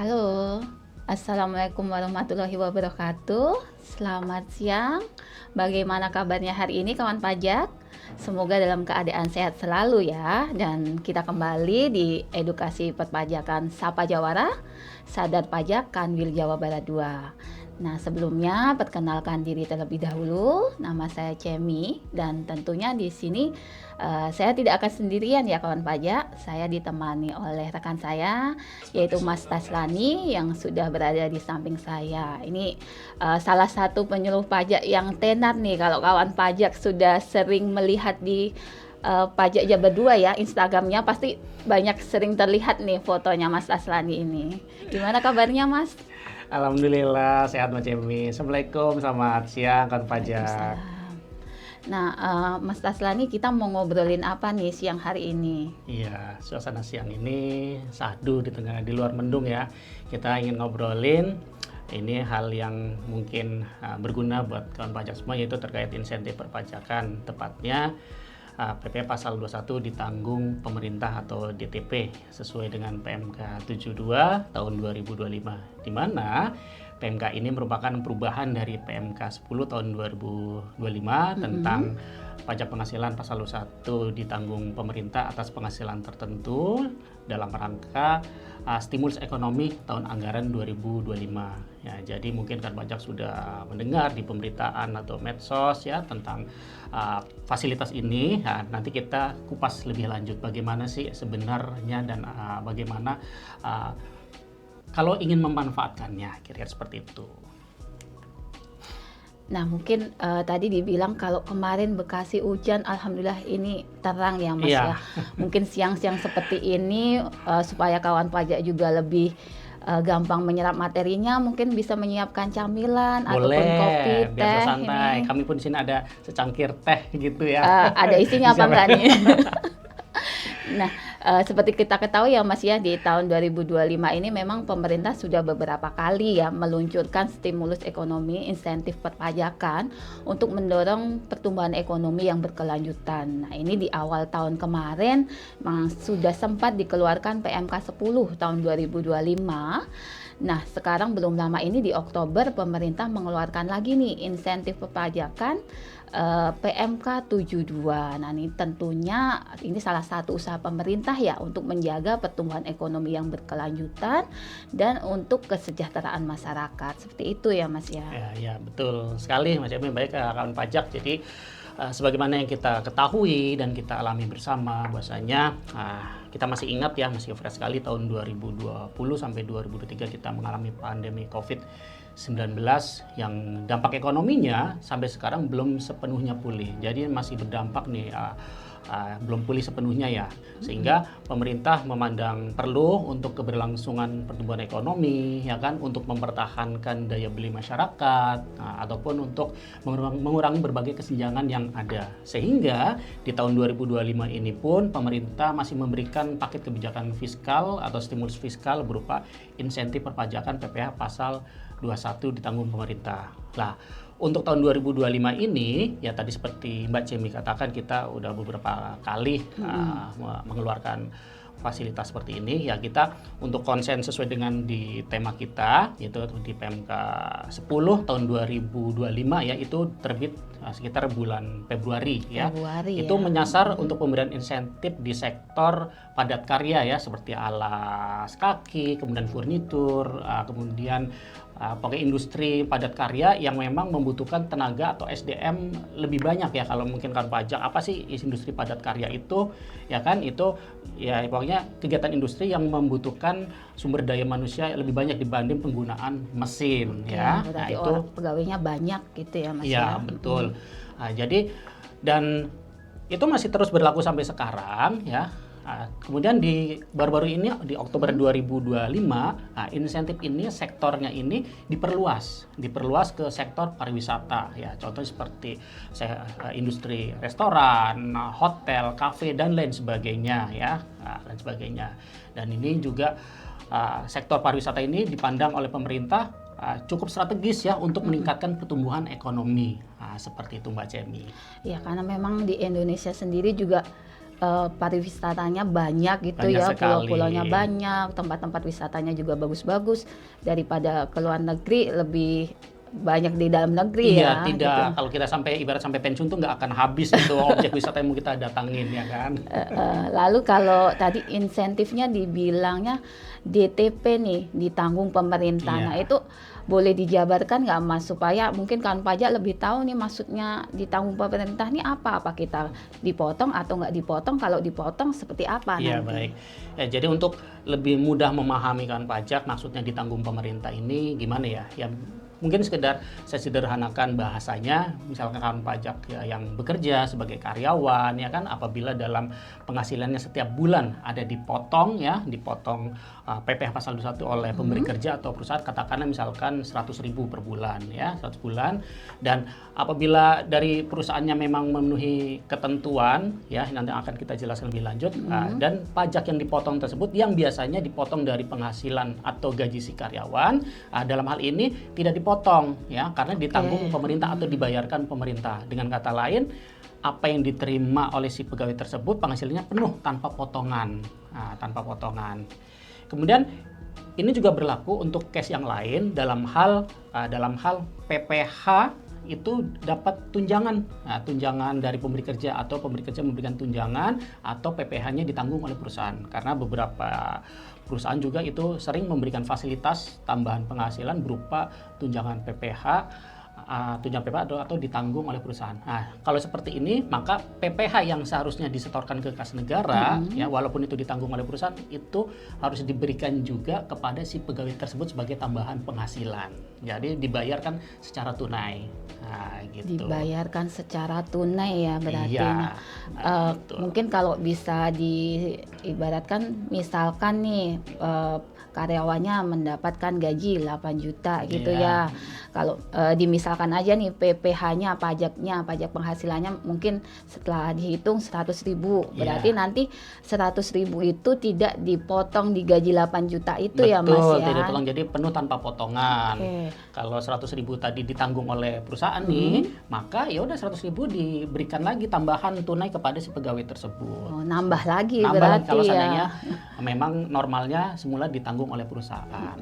Halo, Assalamualaikum warahmatullahi wabarakatuh. Selamat siang. Bagaimana kabarnya hari ini kawan pajak? Semoga dalam keadaan sehat selalu ya. Dan kita kembali di edukasi perpajakan Sapa Jawara, Sadar Pajak Kanwil Jawa Barat 2. Nah, sebelumnya perkenalkan diri terlebih dahulu. Nama saya Cemi dan tentunya di sini saya tidak akan sendirian ya kawan pajak. Saya ditemani oleh rekan saya yaitu Mas Taslani yang sudah berada di samping saya. Ini salah satu penyuluh pajak yang tenar nih kalau kawan pajak sudah sering melihat di Pajak Jabar 2 ya, Instagramnya pasti banyak sering terlihat nih fotonya Mas Taslani ini. Gimana kabarnya Mas? Alhamdulillah sehat Mas Cemi. Assalamualaikum, selamat siang kawan pajak. Waalaikumsalam. Nah, Mas Taslani kita mau ngobrolin apa nih siang hari ini? Iya, suasana siang ini sahdu di luar mendung ya. Kita ingin ngobrolin ini hal yang mungkin berguna buat kawan pajak semua, yaitu terkait insentif perpajakan, tepatnya PP Pasal 21 ditanggung pemerintah atau DTP sesuai dengan PMK 72 tahun 2025, di mana PMK ini merupakan perubahan dari PMK 10 tahun 2025 tentang pajak penghasilan pasal 21 ditanggung pemerintah atas penghasilan tertentu dalam rangka stimulus ekonomi tahun anggaran 2025. Ya, jadi mungkin kan pajak sudah mendengar di pemberitaan atau medsos ya tentang fasilitas ini. Nah, nanti kita kupas lebih lanjut bagaimana sih sebenarnya dan bagaimana kalau ingin memanfaatkannya, kira-kira seperti itu. Nah, mungkin tadi dibilang kalau kemarin Bekasi hujan, alhamdulillah ini terang ya Mas ya. Mungkin siang-siang seperti ini supaya kawan pajak juga lebih gampang menyerap materinya, mungkin bisa menyiapkan camilan ataupun kopi, biar teh. santai. Ini Kami pun di sini ada secangkir teh gitu ya. ada isinya apa enggak nih? Nah, seperti kita ketahui ya Mas ya, di tahun 2025 ini memang pemerintah sudah beberapa kali ya meluncurkan stimulus ekonomi insentif perpajakan untuk mendorong pertumbuhan ekonomi yang berkelanjutan. Nah, ini di awal tahun kemarin memang sudah sempat dikeluarkan PMK 10 tahun 2025. Nah, sekarang belum lama ini di Oktober pemerintah mengeluarkan lagi nih insentif perpajakan PMK 72. Nah, ini tentunya ini salah satu usaha pemerintah ya untuk menjaga pertumbuhan ekonomi yang berkelanjutan dan untuk kesejahteraan masyarakat. Seperti itu ya, Mas ya. Ya, betul sekali Mas Emi. Baik kawan pajak. Jadi sebagaimana yang kita ketahui dan kita alami bersama bahwasanya kita masih ingat ya, masih fresh sekali tahun 2020 sampai 2023 kita mengalami pandemi COVID-19 yang dampak ekonominya sampai sekarang belum sepenuhnya pulih. Jadi masih berdampak nih, belum pulih sepenuhnya ya. Sehingga pemerintah memandang perlu untuk keberlangsungan pertumbuhan ekonomi, ya kan, untuk mempertahankan daya beli masyarakat, ataupun untuk mengurangi berbagai kesenjangan yang ada. Sehingga di tahun 2025 ini pun pemerintah masih memberikan paket kebijakan fiskal atau stimulus fiskal berupa insentif perpajakan PPh pasal 21 ditanggung pemerintah. Nah, untuk tahun 2025 ini, ya tadi seperti Mbak Cemi katakan, kita udah beberapa kali mengeluarkan fasilitas seperti ini. Ya, kita untuk konsen sesuai dengan di tema kita, yaitu di PMK 10 tahun 2025 ya, itu terbit sekitar bulan Februari ya. Itu menyasar untuk pemberian insentif di sektor padat karya ya, seperti alas kaki, kemudian furnitur, kemudian pakai industri padat karya yang memang membutuhkan tenaga atau SDM lebih banyak ya. Kalau mungkin kan pajak, apa sih industri padat karya itu? Ya kan, itu ya pokoknya kegiatan industri yang membutuhkan sumber daya manusia lebih banyak dibanding penggunaan mesin. Ya. Nah, itu orang pegawainya banyak gitu ya Mas ya. Ya, betul. Nah, jadi dan itu masih terus berlaku sampai sekarang ya. Kemudian di baru-baru ini di Oktober 2025, insentif ini sektornya ini diperluas ke sektor pariwisata ya. Contoh seperti industri restoran, hotel, kafe dan lain sebagainya ya, dan sebagainya. Dan ini juga sektor pariwisata ini dipandang oleh pemerintah cukup strategis ya untuk meningkatkan pertumbuhan ekonomi. Seperti itu Mbak Cemi. Ya, karena memang di Indonesia sendiri juga pariwisatanya banyak gitu Banyak ya, sekali. pulau-pulaunya banyak, tempat-tempat wisatanya juga bagus-bagus, daripada ke luar negeri lebih banyak di dalam negeri Iya, ya tidak. gitu. Kalau kita ibarat sampai pensiun tuh nggak akan habis itu objek wisata yang mau kita datangin, ya kan? Lalu kalau tadi insentifnya dibilangnya DTP nih, ditanggung pemerintah. Iya. Nah itu boleh dijabarkan nggak Mas, supaya mungkin kan pajak lebih tahu nih maksudnya ditanggung pemerintah nih apa? Apa kita dipotong atau nggak dipotong? Kalau dipotong seperti apa Iya, nanti? baik. Ya, jadi untuk lebih mudah memahami kan pajak maksudnya ditanggung pemerintah ini gimana ya? Ya mungkin sekedar saya sederhanakan bahasanya, misalkan kan pajak ya, yang bekerja sebagai karyawan ya kan, apabila dalam penghasilannya setiap bulan ada dipotong ya, dipotong PPh pasal 21 oleh pemberi kerja atau perusahaan, katakanlah misalkan 100.000 per bulan ya, 100 bulan, dan apabila dari perusahaannya memang memenuhi ketentuan ya, nanti akan kita jelaskan lebih lanjut, dan pajak yang dipotong tersebut yang biasanya dipotong dari penghasilan atau gaji si karyawan, dalam hal ini tidak dipotong ya, karena ditanggung pemerintah atau dibayarkan pemerintah. Dengan kata lain, apa yang diterima oleh si pegawai tersebut penghasilannya penuh tanpa potongan. Tanpa potongan. Kemudian ini juga berlaku untuk case yang lain dalam hal PPh itu dapat tunjangan. Tunjangan dari pemberi kerja atau pemberi kerja memberikan tunjangan atau PPh-nya ditanggung oleh perusahaan. Karena beberapa perusahaan juga itu sering memberikan fasilitas tambahan penghasilan berupa tunjangan PPh, atau ditanggung oleh perusahaan. Nah, kalau seperti ini, maka PPh yang seharusnya disetorkan ke kas negara, ya walaupun itu ditanggung oleh perusahaan, itu harus diberikan juga kepada si pegawai tersebut sebagai tambahan penghasilan. Jadi dibayarkan secara tunai. Nah, gitu. Dibayarkan secara tunai ya berarti. Iya, Mungkin kalau bisa diibaratkan, misalkan nih karyawannya mendapatkan gaji 8 juta gitu ya. Kalau dimisalkan aja nih PPh-nya, pajak penghasilannya mungkin setelah dihitung 100.000. Berarti nanti 100.000 itu tidak dipotong di gaji 8 juta itu. Betul, ya Mas ya. tidak dipotong, jadi penuh tanpa potongan. Kalau 100.000 tadi ditanggung oleh perusahaan nih, maka ya udah 100.000 diberikan lagi tambahan tunai kepada si pegawai tersebut. Nambah lagi Nambah berarti kalau ya. seandainya memang normalnya semula ditanggung oleh perusahaan.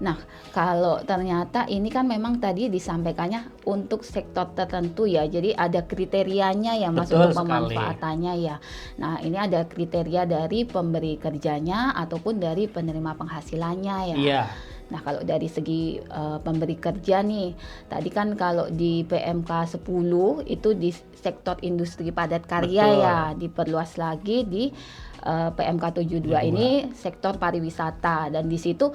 Nah, kalau ternyata ini kan memang tadi disampaikannya untuk sektor tertentu ya, jadi ada kriterianya ya Mas. Betul untuk sekali. pemanfaatannya ya. Nah, ini ada kriteria dari pemberi kerjanya ataupun dari penerima penghasilannya ya. Iya. Nah, kalau dari segi pemberi kerja nih, tadi kan kalau di PMK 10 itu di sektor industri padat karya. Betul. Ya, diperluas lagi di PMK 72 ini sektor pariwisata, dan di situ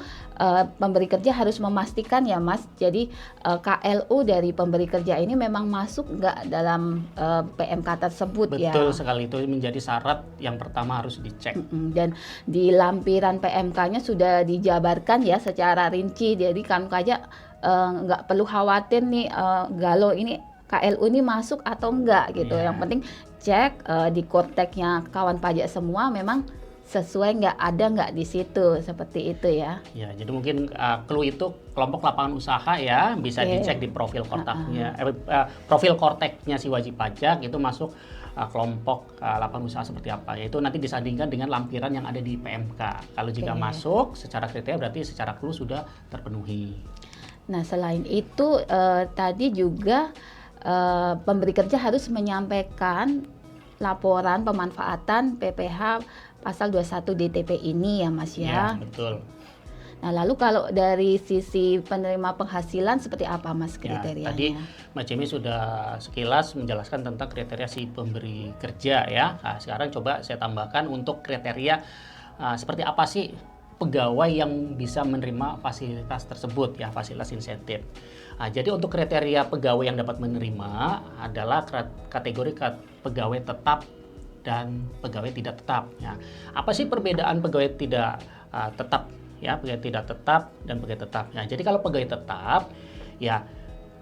pemberi kerja harus memastikan ya Mas, jadi KLU dari pemberi kerja ini memang masuk nggak dalam PMK tersebut. Ya. Betul sekali, itu menjadi syarat yang pertama harus dicek. Dan di lampiran PMK-nya sudah dijabarkan ya secara rinci, jadi kan pajak nggak perlu khawatir nih galau ini KLU ini masuk atau enggak gitu. Yang penting cek di Korteknya kawan pajak semua memang sesuai nggak di situ, seperti itu ya. Ya, jadi mungkin clue itu kelompok lapangan usaha ya, bisa dicek di profil Korteknya. Profil Korteknya si wajib pajak itu masuk kelompok lapangan usaha seperti apa. Yaitu nanti disandingkan dengan lampiran yang ada di PMK. Kalau jika masuk secara kriteria berarti secara clue sudah terpenuhi. Nah, selain itu tadi juga pemberi kerja harus menyampaikan laporan pemanfaatan PPh pasal 21 DTP ini ya Mas ya. Iya, betul. Nah, lalu kalau dari sisi penerima penghasilan seperti apa Mas kriterianya? Tadi Mbak Cemi sudah sekilas menjelaskan tentang kriteria si pemberi kerja ya. Nah, sekarang coba saya tambahkan untuk kriteria seperti apa sih pegawai yang bisa menerima fasilitas tersebut ya, fasilitas insentif. Jadi untuk kriteria pegawai yang dapat menerima adalah kategori pegawai tetap dan pegawai tidak tetap. Ya. Apa sih perbedaan pegawai tidak tetap ya, pegawai tidak tetap dan pegawai tetap. Ya, jadi kalau pegawai tetap ya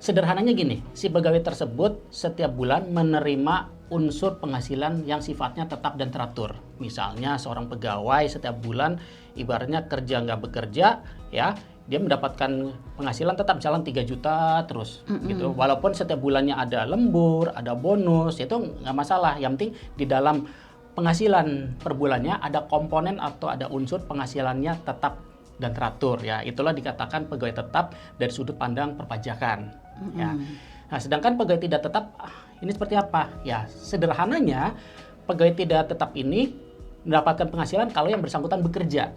sederhananya gini, si pegawai tersebut setiap bulan menerima unsur penghasilan yang sifatnya tetap dan teratur. Misalnya seorang pegawai setiap bulan ibaratnya kerja nggak bekerja ya, dia mendapatkan penghasilan tetap jalan 3 juta terus gitu. Walaupun setiap bulannya ada lembur, ada bonus, itu nggak masalah. Yang penting di dalam penghasilan per bulannya ada komponen atau ada unsur penghasilannya tetap dan teratur ya. Itulah dikatakan pegawai tetap dari sudut pandang perpajakan ya. Nah, sedangkan pegawai tidak tetap ini seperti apa? Ya, sederhananya pegawai tidak tetap ini mendapatkan penghasilan kalau yang bersangkutan bekerja.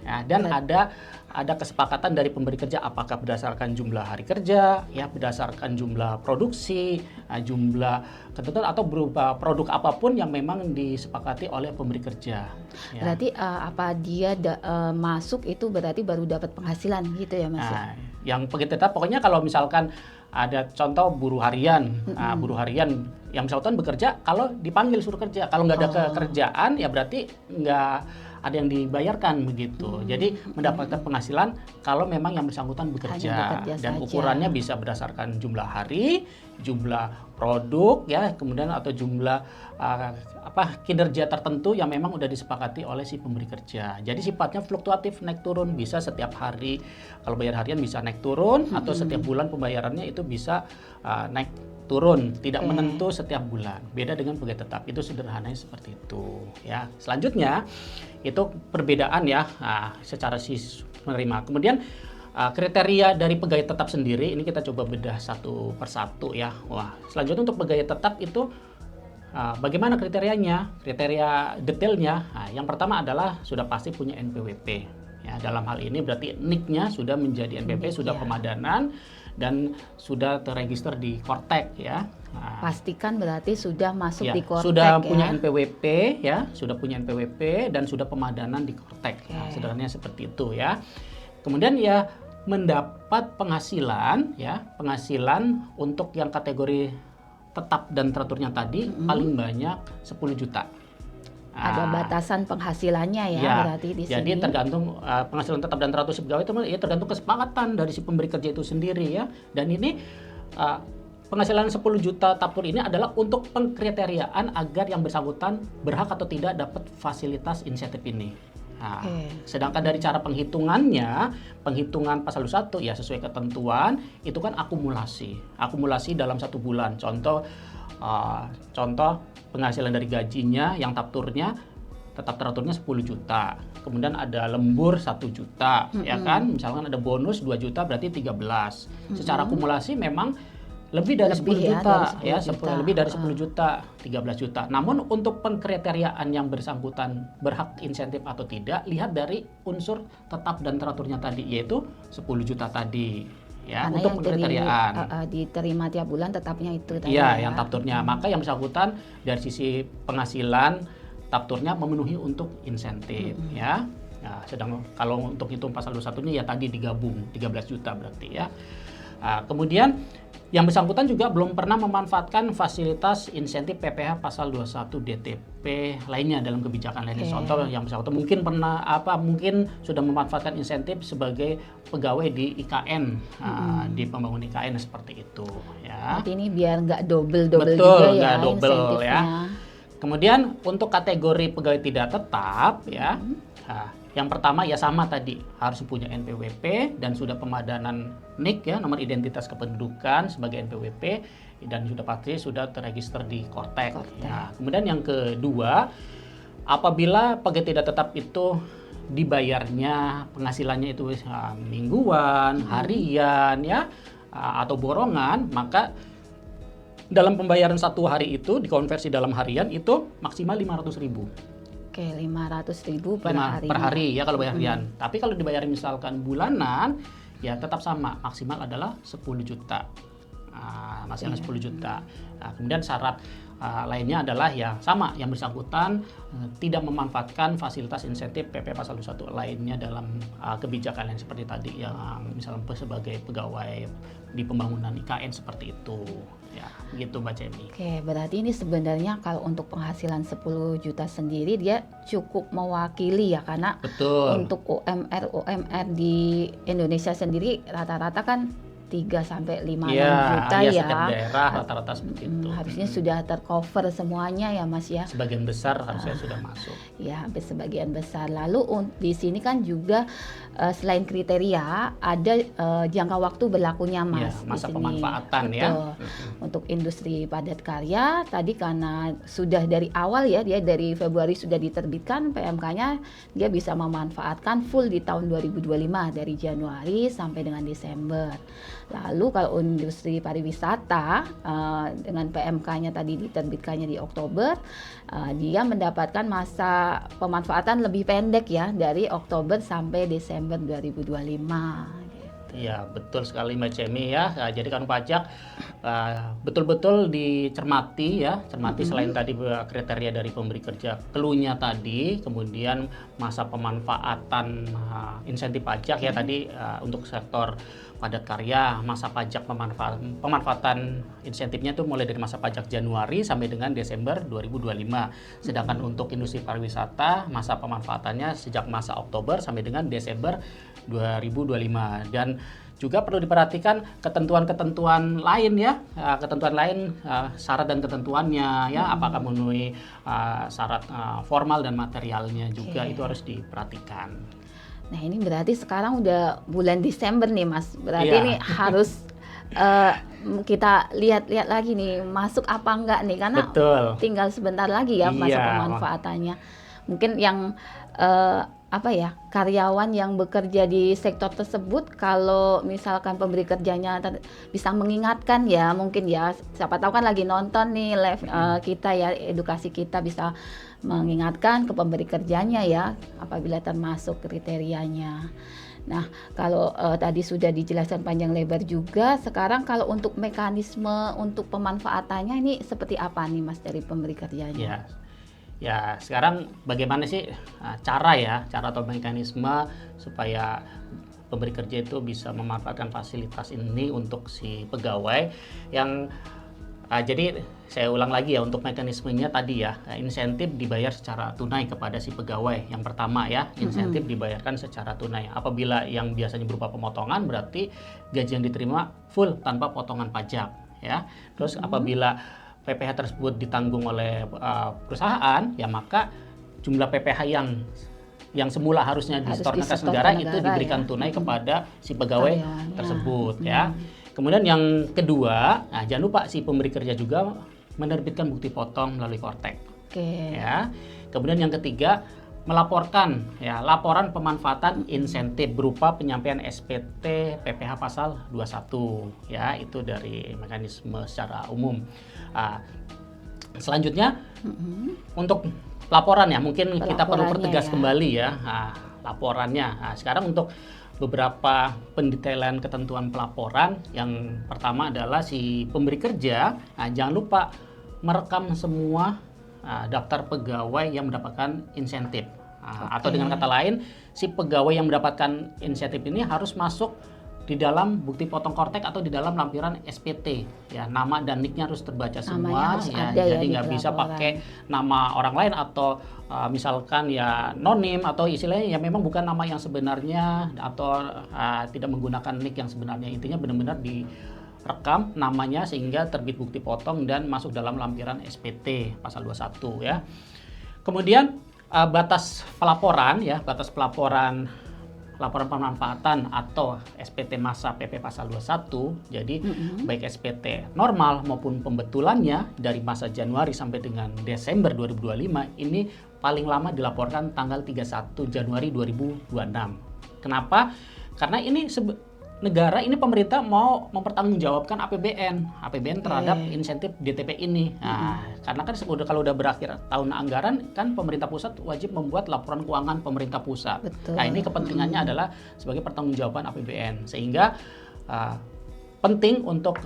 Ya, dan ada kesepakatan dari pemberi kerja apakah berdasarkan jumlah hari kerja, ya berdasarkan jumlah produksi, jumlah ketentuan atau berupa produk apapun yang memang disepakati oleh pemberi kerja. Ya. Berarti apa dia masuk itu berarti baru dapat penghasilan gitu ya Mas? Nah, yang pegawai tetap pokoknya kalau misalkan ada contoh buruh harian, buruh harian yang misalkan bekerja kalau dipanggil suruh kerja, kalau nggak ada kerjaan ya berarti nggak ada yang dibayarkan begitu. Jadi mendapatkan penghasilan kalau memang yang bersangkutan bekerja dan saja. ukurannya bisa berdasarkan jumlah hari, jumlah produk ya, kemudian atau jumlah kinerja tertentu yang memang udah disepakati oleh si pemberi kerja. Jadi sifatnya fluktuatif, naik turun, bisa setiap hari. Kalau bayar harian bisa naik turun atau setiap bulan pembayarannya itu bisa naik turun, tidak menentu setiap bulan. Beda dengan pegawai tetap. Itu sederhananya seperti itu ya. Selanjutnya itu perbedaan ya secara menerima. Kemudian kriteria dari pegawai tetap sendiri ini kita coba bedah satu persatu ya. Wah, selanjutnya untuk pegawai tetap itu bagaimana kriterianya? Kriteria detailnya. Nah, yang pertama adalah sudah pasti punya NPWP. Ya, dalam hal ini berarti NIK-nya sudah menjadi NPWP, sudah pemadanan dan sudah terregister di Kortek ya. Nah, pastikan berarti sudah masuk di Kortek sudah punya NPWP ya, sudah punya NPWP dan sudah pemadanan di Kortek. Nah, sederhananya seperti itu ya. Kemudian ya mendapat penghasilan ya, penghasilan untuk yang kategori tetap dan teraturnya tadi paling banyak 10 juta. Ada batasan penghasilannya ya, berarti di sini. Jadi tergantung penghasilan tetap dan teratur si pegawai itu ya tergantung kesepakatan dari si pemberi kerja itu sendiri ya. Dan ini penghasilan 10 juta tapur ini adalah untuk pengkriteriaan agar yang bersangkutan berhak atau tidak dapat fasilitas insentif ini. Nah, sedangkan dari cara penghitungannya, penghitungan pasal 1 ya sesuai ketentuan itu kan akumulasi dalam 1 bulan. Contoh penghasilan dari gajinya yang tapturnya tetap teraturnya 10 juta. Kemudian ada lembur 1 juta, ya kan? Misalkan ada bonus 2 juta berarti 13. Secara akumulasi memang lebih dari 10 juta ya, lebih dari 10 juta, 13 juta. Namun untuk pengkriteriaan yang bersangkutan berhak insentif atau tidak, lihat dari unsur tetap dan teraturnya tadi yaitu 10 juta tadi. Ya, karena untuk yang pengkriteriaan diterima tiap bulan tetapnya itu tadi. Iya, yang tapturnya. Maka yang bersangkutan dari sisi penghasilan tapturnya memenuhi untuk insentif ya. Nah, sedang kalau untuk hitung pasal 21-nya ya tadi digabung 13 juta berarti ya. Kemudian yang bersangkutan juga belum pernah memanfaatkan fasilitas insentif PPh pasal 21 DTP lainnya dalam kebijakan lainnya. Contoh yang bersangkutan mungkin mungkin sudah memanfaatkan insentif sebagai pegawai di IKN, di pembangunan IKN seperti itu ya. Berarti ini biar nggak double juga ya insentifnya. Ya. Kemudian untuk kategori pegawai tidak tetap ya. Yang pertama ya sama tadi, harus punya NPWP dan sudah pemadanan NIK ya, nomor identitas kependudukan sebagai NPWP dan sudah pasti sudah terregister di Kortek. Nah, kemudian yang kedua, apabila pegawai tidak tetap itu dibayarnya penghasilannya itu mingguan, harian ya atau borongan, maka dalam pembayaran 1 hari itu dikonversi dalam harian itu maksimal 500.000. Oke, 500.000 per hari. Per hari ya kalau bayar harian. Tapi kalau dibayar misalkan bulanan, ya tetap sama. Maksimal adalah 10 juta. Maksimal 10 juta. Nah, kemudian syarat lainnya adalah ya sama, yang bersangkutan tidak memanfaatkan fasilitas insentif PP pasal 21 lainnya dalam kebijakan yang seperti tadi, yang misalnya sebagai pegawai di pembangunan IKN seperti itu. Ya, begitu Mbak Cemi. Oke, berarti ini sebenarnya kalau untuk penghasilan 10 juta sendiri dia cukup mewakili ya, karena betul. Untuk UMR di Indonesia sendiri rata-rata kan 3 sampai 5 Iya, juta iya, ya. setiap daerah rata-rata seperti itu. Harusnya sudah tercover semuanya ya Mas ya. Sebagian besar harusnya sudah masuk. Ya, hampir sebagian besar. Lalu di sini kan juga selain kriteria ada jangka waktu berlakunya Iya, Mas. masa di sini. pemanfaatan ya. Betul. Untuk industri padat karya tadi karena sudah dari awal ya, dia dari Februari sudah diterbitkan PMK-nya, dia bisa memanfaatkan full di tahun 2025 dari Januari sampai dengan Desember. Lalu kalau industri pariwisata dengan PMK-nya tadi diterbitkannya di Oktober, dia mendapatkan masa pemanfaatan lebih pendek ya, dari Oktober sampai Desember 2025. Iya, betul sekali Mbak Cemi ya. Nah, jadi kan pajak betul-betul dicermati ya, cermati selain tadi kriteria dari pemberi kerja, clue-nya tadi, kemudian masa pemanfaatan insentif pajak ya tadi untuk sektor padat karya, masa pajak pemanfaatan insentifnya itu mulai dari masa pajak Januari sampai dengan Desember 2025. Sedangkan untuk industri pariwisata, masa pemanfaatannya sejak masa Oktober sampai dengan Desember 2025. Dan juga perlu diperhatikan ketentuan-ketentuan lain ya, ketentuan lain syarat dan ketentuannya ya, apakah memenuhi syarat formal dan materialnya juga itu harus diperhatikan. Nah ini berarti sekarang udah bulan Desember nih Mas, berarti Iya. ini harus kita lihat-lihat lagi nih masuk apa enggak nih, karena Betul. tinggal sebentar lagi ya masa Iya. pemanfaatannya. Mungkin yang karyawan yang bekerja di sektor tersebut, kalau misalkan pemberi kerjanya bisa mengingatkan ya, mungkin ya, siapa tahu kan lagi nonton nih live kita ya, edukasi kita bisa mengingatkan ke pemberi kerjanya ya apabila termasuk kriterianya. Nah, kalau tadi sudah dijelaskan panjang lebar juga, sekarang kalau untuk mekanisme untuk pemanfaatannya ini seperti apa nih Mas dari pemberi kerjanya? Ya, sekarang bagaimana sih cara atau mekanisme supaya pemberi kerja itu bisa memanfaatkan fasilitas ini untuk si pegawai yang jadi saya ulang lagi ya, untuk mekanismenya tadi ya, insentif dibayar secara tunai kepada si pegawai. Yang pertama ya, insentif dibayarkan secara tunai. Apabila yang biasanya berupa pemotongan, berarti gaji yang diterima full tanpa potongan pajak ya. Terus apabila PPh tersebut ditanggung oleh perusahaan, ya maka jumlah PPh yang semula harusnya disetorkan kas negara itu diberikan tunai kepada si pegawai tersebut ya. Kemudian yang kedua, jangan lupa si pemberi kerja juga menerbitkan bukti potong melalui Kortek. Ya. Kemudian yang ketiga, melaporkan ya, laporan pemanfaatan insentif berupa penyampaian SPT PPh pasal 21 ya, itu dari mekanisme secara umum. Selanjutnya untuk laporan ya, mungkin kita perlu pertegas kembali ya laporannya. Sekarang untuk beberapa pendetailan ketentuan pelaporan, yang pertama adalah si pemberi kerja jangan lupa merekam semua daftar pegawai yang mendapatkan insentif. Atau dengan kata lain, si pegawai yang mendapatkan insentif ini harus masuk di dalam bukti potong Kortek atau di dalam lampiran SPT ya, nama dan nicknya harus terbaca semua ya, jadi nggak bisa pakai nama orang lain atau misalkan ya nonim atau istilahnya ya memang bukan nama yang sebenarnya atau tidak menggunakan nick yang sebenarnya. Intinya benar-benar direkam namanya sehingga terbit bukti potong dan masuk dalam lampiran SPT pasal 21 ya. Kemudian batas pelaporan ya, laporan pemanfaatan atau SPT masa PP pasal 21. Jadi baik SPT normal maupun pembetulannya dari masa Januari sampai dengan Desember 2025 ini paling lama dilaporkan tanggal 31 Januari 2026. Kenapa? Karena ini negara ini, pemerintah mau mempertanggungjawabkan APBN terhadap insentif DTP ini. Karena kan kalau udah berakhir tahun anggaran kan pemerintah pusat wajib membuat laporan keuangan pemerintah pusat. Betul. Nah, ini kepentingannya adalah sebagai pertanggungjawaban APBN, sehingga penting untuk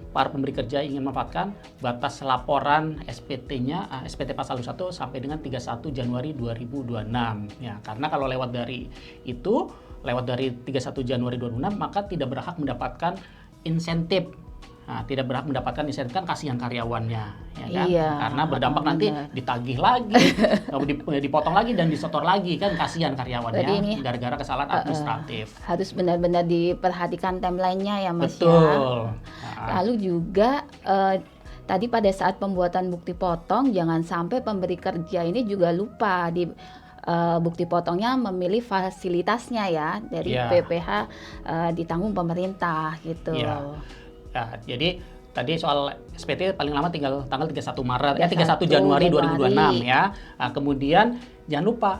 para pemberi kerja ingin memanfaatkan batas laporan SPT-nya SPT pasal 1 sampai dengan 31 Januari 2026 ya. Karena kalau lewat dari 31 Januari 2026 maka tidak berhak mendapatkan insentif. Tidak berhak mendapatkan insentif, kan kasihan karyawannya ya kan? Iya, Karena berdampak nanti benar. ditagih lagi, dipotong lagi dan disetor lagi kan, kasihan Berarti karyawannya ini gara-gara kesalahan administratif. harus benar-benar diperhatikan timelinenya ya Mas ya. Betul. Lalu juga tadi pada saat pembuatan bukti potong jangan sampai pemberi kerja ini juga lupa di bukti potongnya memilih fasilitasnya ya dari Iya. PPh ditanggung pemerintah gitu. Iya. Ya, jadi tadi soal SPT paling lama tinggal tanggal 31 Maret, 31 31 Januari Januari. 2026 ya. Nah, kemudian jangan lupa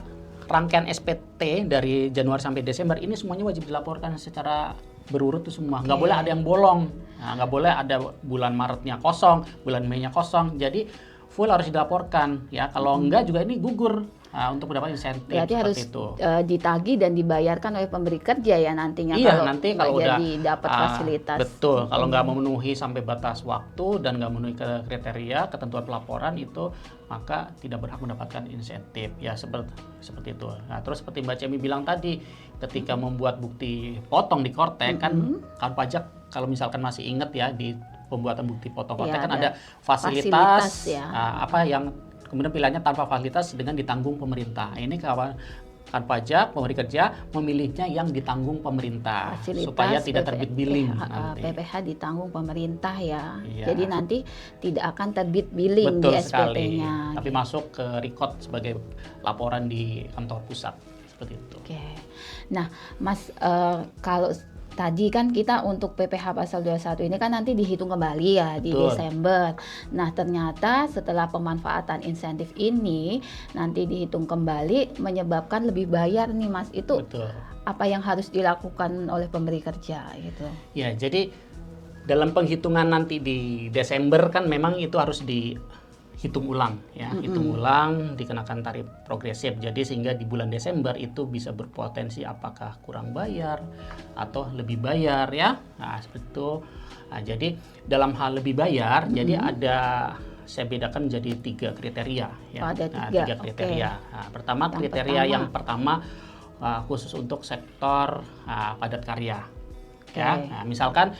rangkaian SPT dari Januari sampai Desember ini semuanya wajib dilaporkan secara berurut tuh semua. Nggak boleh ada yang bolong. Nah, nggak boleh ada bulan Maretnya kosong, bulan Mei-nya kosong. Jadi full harus dilaporkan ya. Kalau enggak juga ini gugur untuk mendapat insentif. Berarti harus itu. ditagih dan dibayarkan oleh pemberi kerja ya nantinya. Iya, nanti kalau nggak udah jadi dapat fasilitas. betul, kalau nggak memenuhi sampai batas waktu dan nggak memenuhi kriteria ketentuan pelaporan itu, maka tidak berhak mendapatkan insentif. Ya seperti itu. Nah, terus seperti Mbak Cemi bilang tadi, ketika membuat bukti potong di Kortek kan pajak kalau misalkan masih ingat ya di pembuatan bukti potong Kortek Ya, kan ada ada fasilitas ya. apa yang kemudian pilihannya tanpa fasilitas dengan ditanggung pemerintah. Ini kawan pajak pemberi kerja memilihnya yang ditanggung pemerintah Fasilitas supaya tidak terbit billing nanti. PPh ditanggung pemerintah ya. Iya. Jadi nanti tidak akan terbit billing Betul di sekali. SPT-nya. Tapi masuk ke record sebagai laporan di kantor pusat seperti itu. Oke. Nah, Mas kalau tadi kan kita untuk PPh pasal 21 ini kan nanti dihitung kembali ya di Betul. Desember. Nah, ternyata setelah pemanfaatan insentif ini nanti dihitung kembali menyebabkan lebih bayar nih Mas. Itu Betul. apa yang harus dilakukan oleh pemberi kerja gitu? Ya, jadi dalam penghitungan nanti di Desember kan memang itu harus dihitung ulang ya, hitung ulang dikenakan tarif progresif. Jadi sehingga di bulan Desember itu bisa berpotensi apakah kurang bayar atau lebih bayar ya. Nah, seperti itu. Nah, jadi dalam hal lebih bayar, jadi saya bedakan menjadi 3 kriteria ya. Oh, ada Nah, 3, 3 kriteria. Nah, pertama Yang kriteria pertama. yang pertama khusus untuk sektor padat karya. Ya. Oke. Nah, misalkan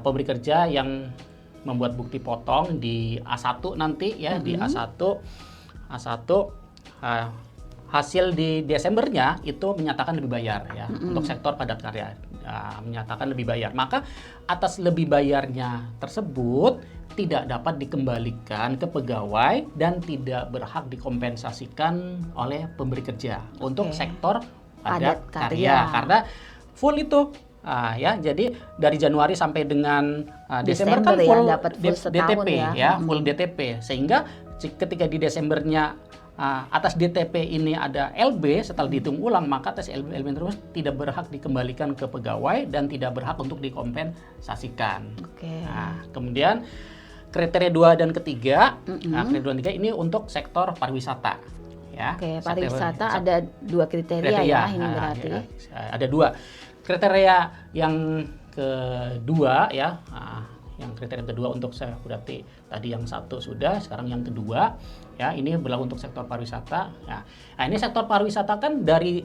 pemberi kerja yang membuat bukti potong di A1 nanti ya, di A1 hasil di Desembernya itu menyatakan lebih bayar ya untuk sektor padat karya, menyatakan lebih bayar. Maka atas lebih bayarnya tersebut tidak dapat dikembalikan ke pegawai dan tidak berhak dikompensasikan oleh pemberi kerja untuk sektor padat Padat karya karya. karena full itu. Ya, jadi dari Januari sampai dengan Desember kan Desember ya, full, dapat full setahun DTP ya. full DTP. Sehingga ketika di Desembernya atas DTP ini ada LB setelah dihitung ulang, maka atas LB terus tidak berhak dikembalikan ke pegawai dan tidak berhak untuk dikompensasikan. Oke. Nah, kemudian kriteria 2 dan ketiga, kriteria 2 dan 3 ini untuk sektor pariwisata. Ya, Oke, sektor pariwisata ada 2 kriteria ya ini berarti. Ya, ada 2 kriteria yang kedua ya. Yang kriteria kedua untuk saya berarti tadi yang 1 sudah, sekarang yang kedua ya, ini berlaku untuk sektor pariwisata. Nah, ini sektor pariwisata kan dari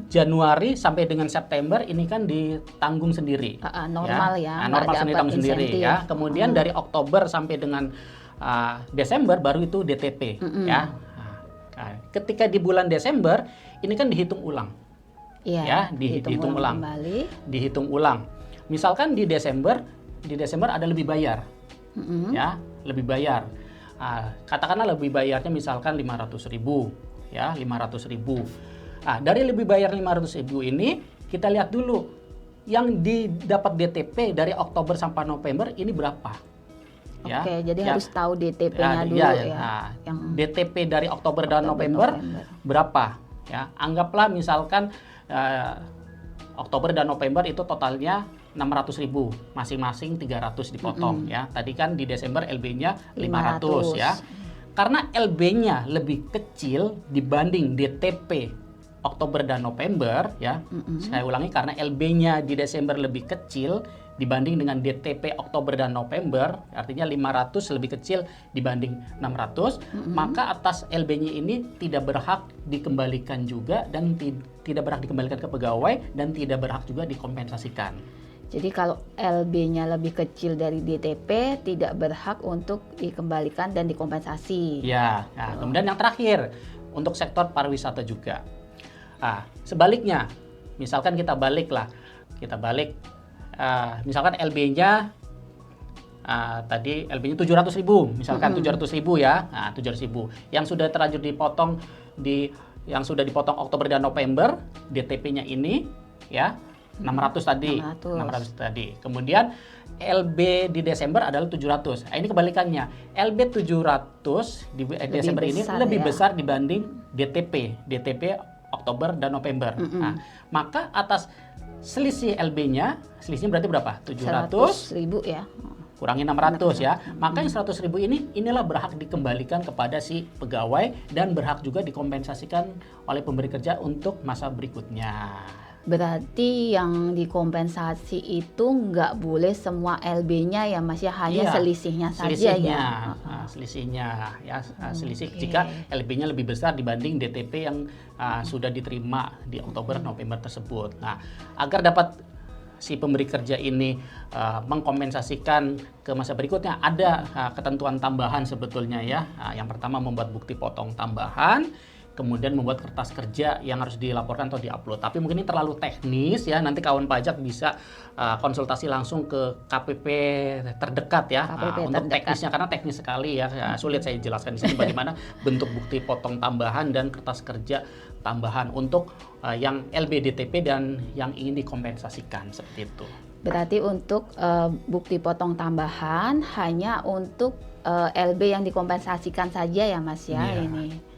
Januari sampai dengan September ini kan ditanggung sendiri. Normal ya, Nah, normal nggak sendiri dapat tanggung sendiri insentif. ya. Kemudian dari Oktober sampai dengan Desember baru itu DTP ya. Nah, ketika di bulan Desember ini kan dihitung ulang. Iya, Ya, dihitung ulang. kembali. Dihitung ulang. Misalkan di Desember ada lebih bayar. Ya, lebih bayar. Katakanlah lebih bayarnya misalkan 500.000 ya, 500.000. Dari lebih bayar 500.000 ini kita lihat dulu yang didapat DTP dari Oktober sampai November ini berapa. Ya, Oke, jadi ya. harus tahu DTP-nya dulu Ya, ya. nah, Yang DTP dari Oktober dan November berapa? Ya, anggaplah misalkan Oktober dan November itu totalnya 600.000, masing-masing 300 dipotong ya. Tadi kan di Desember LB-nya 500 ya. Karena LB-nya lebih kecil dibanding DTP Oktober dan November ya. Saya ulangi, karena LB-nya di Desember lebih kecil dibanding dengan DTP Oktober dan November, artinya 500 lebih kecil dibanding 600, maka atas LB-nya ini tidak berhak dikembalikan juga dan tidak berhak dikembalikan ke pegawai dan tidak berhak juga dikompensasikan. Jadi kalau LB-nya lebih kecil dari DTP tidak berhak untuk dikembalikan dan dikompensasi. Ya, nah, kemudian yang terakhir untuk sektor pariwisata juga. Sebaliknya, misalkan kita balik, misalkan LB-nya tadi LB-nya 700.000, misalkan 700.000 ya, 700.000 yang sudah terlanjur dipotong yang sudah dipotong Oktober dan November, DTP-nya ini ya 600 tadi. 600 tadi. Kemudian LB di Desember adalah 700. Ini kebalikannya. LB 700 di Desember ini lebih besar dibanding DTP Oktober dan November. Maka atas selisih LB-nya, selisihnya berarti berapa? 100.000 ya. Kurangi 600 ya. Maka yang 100.000 inilah berhak dikembalikan kepada si pegawai dan berhak juga dikompensasikan oleh pemberi kerja untuk masa berikutnya. Berarti yang dikompensasi itu nggak boleh semua LB-nya ya Mas ya, hanya selisihnya saja ya. Selisihnya ya, selisih jika LB-nya lebih besar dibanding DTP yang sudah diterima di Oktober November tersebut. Nah, agar dapat si pemberi kerja ini mengkompensasikan ke masa berikutnya, ada ketentuan tambahan sebetulnya ya. Yang pertama membuat bukti potong tambahan, kemudian membuat kertas kerja yang harus dilaporkan atau diupload. Tapi mungkin ini terlalu teknis ya, nanti kawan pajak bisa konsultasi langsung ke KPP terdekat ya. Untuk teknisnya, karena teknis sekali ya, sulit saya jelaskan di sini bagaimana bentuk bukti potong tambahan dan kertas kerja tambahan untuk yang LBDTP dan yang ingin dikompensasikan, seperti itu. Berarti untuk bukti potong tambahan hanya untuk LB yang dikompensasikan saja ya Mas ya, ini.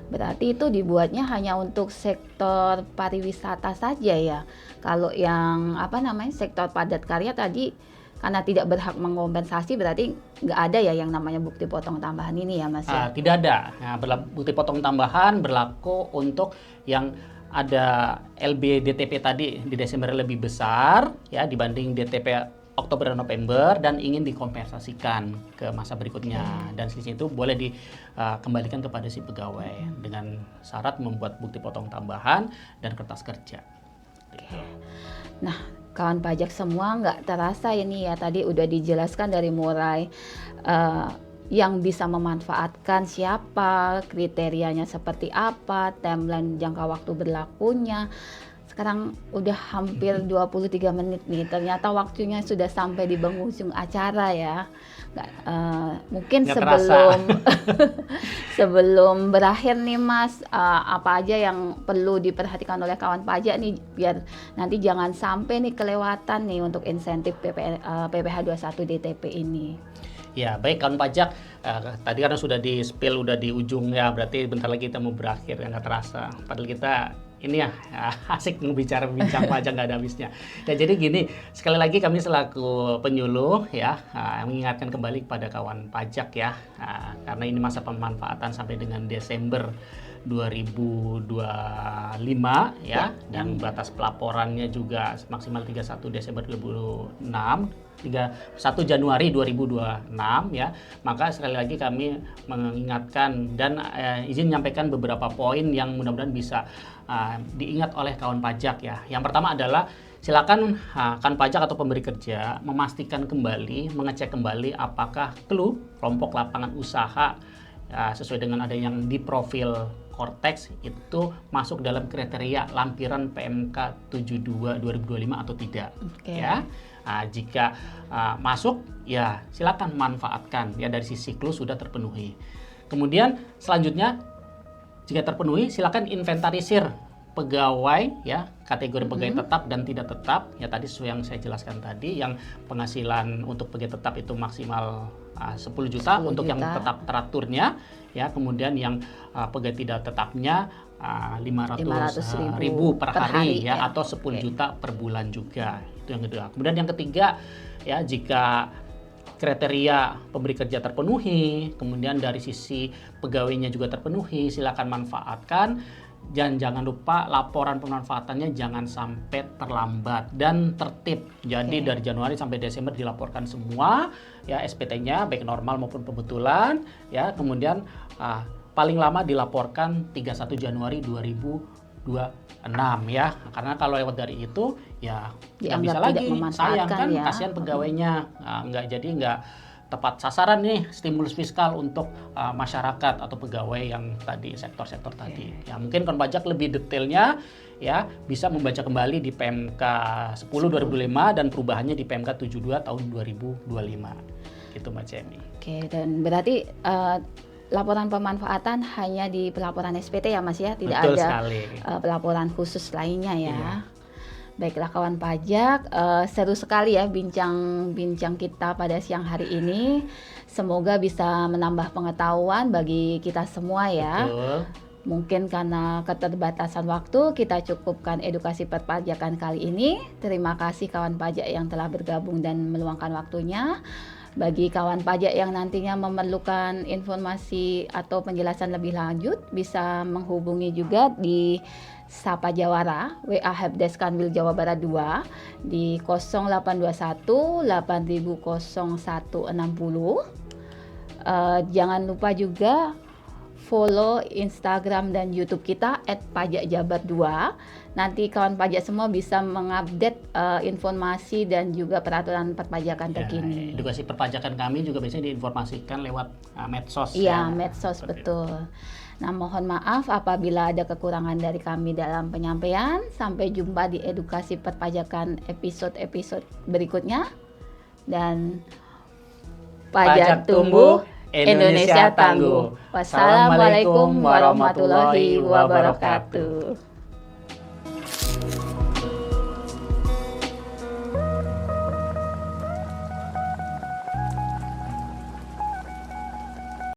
Berarti itu dibuatnya hanya untuk sektor pariwisata saja ya. Kalau yang sektor padat karya tadi karena tidak berhak mengompensasi, berarti nggak ada ya yang namanya bukti potong tambahan ini ya Mas ya? Tidak ada. Bukti potong tambahan berlaku untuk yang ada LB DTP tadi di Desember lebih besar ya dibanding DTP Oktober dan November dan ingin dikompensasikan ke masa berikutnya. Dan selisih itu boleh dikembalikan kepada si pegawai dengan syarat membuat bukti potong tambahan dan kertas kerja. Nah, kawan pajak semua nggak terasa ini ya, tadi udah dijelaskan dari mulai yang bisa memanfaatkan siapa, kriterianya seperti apa, timeline jangka waktu berlakunya. Sekarang udah hampir 23 menit nih, ternyata waktunya sudah sampai di penghujung acara ya. Mungkin sebelum berakhir nih Mas, apa aja yang perlu diperhatikan oleh kawan pajak nih biar nanti jangan sampai nih kelewatan nih untuk insentif PPh 21 DTP ini. Ya, baik kawan pajak, tadi karena sudah di spill, udah di ujung ya, berarti bentar lagi kita mau berakhir, nggak terasa. Padahal kita ini ya asik bincang pajak nggak ada habisnya. Ya, jadi gini, sekali lagi kami selaku penyuluh ya mengingatkan kembali kepada kawan pajak ya, karena ini masa pemanfaatan sampai dengan Desember 2025 ya, dan batas pelaporannya juga maksimal 31 Desember 1 Januari 2026 ya. Maka sekali lagi kami mengingatkan dan izin menyampaikan beberapa poin yang mudah-mudahan bisa diingat oleh kawan pajak ya. Yang pertama adalah silakan kawan pajak atau pemberi kerja memastikan kembali, mengecek kembali apakah kelompok lapangan usaha sesuai dengan ada yang di profil Kortex itu masuk dalam kriteria lampiran PMK 72 2025 atau tidak. Ya. Jika masuk ya silakan manfaatkan ya, dari sisi clue sudah terpenuhi. Kemudian selanjutnya jika terpenuhi silakan inventarisir pegawai ya, kategori pegawai tetap dan tidak tetap ya, tadi sesuai yang saya jelaskan tadi, yang penghasilan untuk pegawai tetap itu maksimal 10 juta untuk yang tetap teraturnya ya, kemudian yang pegawai tidak tetapnya 500.000 per hari ya, atau 10 juta per bulan juga. Itu yang kedua. Kemudian yang ketiga ya, jika kriteria pemberi kerja terpenuhi, kemudian dari sisi pegawainya juga terpenuhi, silakan manfaatkan. Dan jangan lupa laporan pemanfaatannya jangan sampai terlambat dan tertib. Jadi dari Januari sampai Desember dilaporkan semua ya, SPT-nya baik normal maupun pembetulan ya. Kemudian paling lama dilaporkan 31 Januari 2026 ya. Karena kalau lewat dari itu ya nggak bisa Dianggap tidak lagi, sayang memanfaatkan kan, ya. kasihan pegawainya. Nah, nggak tepat sasaran nih stimulus fiskal untuk masyarakat atau pegawai yang tadi sektor-sektor tadi. Ya mungkin kawan pajak lebih detailnya ya bisa membaca kembali di PMK 10 2005 dan perubahannya di PMK 72 tahun 2025. Gitu Mbak Cemi. Oke, dan berarti laporan pemanfaatan hanya di pelaporan SPT ya Mas ya, tidak Betul ada sekali. pelaporan khusus lainnya ya. Iya. Baiklah kawan pajak, seru sekali ya bincang-bincang kita pada siang hari ini. Semoga bisa menambah pengetahuan bagi kita semua ya. Betul. Mungkin karena keterbatasan waktu, kita cukupkan edukasi perpajakan kali ini. Terima kasih kawan pajak yang telah bergabung dan meluangkan waktunya. Bagi kawan pajak yang nantinya memerlukan informasi atau penjelasan lebih lanjut, bisa menghubungi juga di Sapa Jawara, WA Helpdesk Kanwil Jawa Barat 2 di 0821 800160. Jangan lupa juga follow Instagram dan YouTube kita @pajakjabar2. Nanti kawan pajak semua bisa mengupdate informasi dan juga peraturan perpajakan terkini. Edukasi perpajakan kami juga biasanya diinformasikan lewat medsos. Iya, medsos Seperti betul. Nah, mohon maaf apabila ada kekurangan dari kami dalam penyampaian. Sampai jumpa di edukasi perpajakan episode-episode berikutnya. Dan pajak tumbuh, Indonesia tangguh. Wassalamualaikum warahmatullahi wabarakatuh.